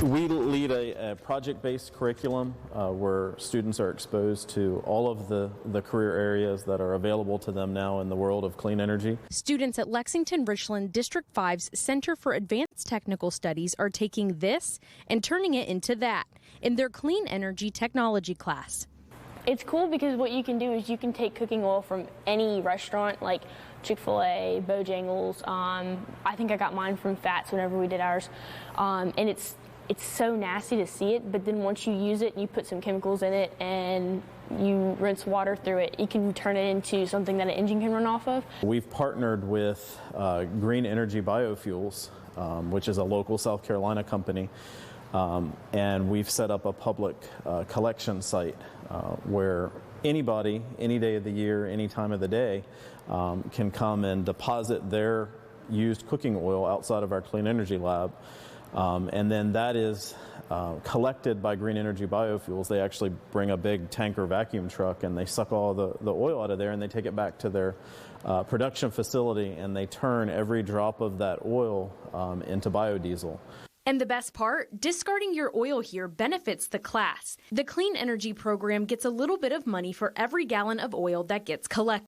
We lead a project-based curriculum where students are exposed to all of the career areas that are available to them now in the world of clean energy. Students at Lexington-Richland District 5's Center for Advanced Technical Studies are taking this and turning it into that in their Clean Energy Technology class. It's cool because what you can do is you can take cooking oil from any restaurant like Chick-fil-A, Bojangles. I think I got mine from Fats whenever we did ours. And it's so nasty to see it, but then once you use it and you put some chemicals in it and you rinse water through it, you can turn it into something that an engine can run off of. We've partnered with Green Energy Biofuels, which is a local South Carolina company, and we've set up a public collection site where anybody, any day of the year, any time of the day, can come and deposit their used cooking oil outside of our Clean Energy Lab. And then that is collected by Green Energy Biofuels. They actually bring a big tanker vacuum truck and they suck all the oil out of there and they take it back to their production facility and they turn every drop of that oil into biodiesel. And the best part, discarding your oil here benefits the class. The Clean Energy program gets a little bit of money for every gallon of oil that gets collected.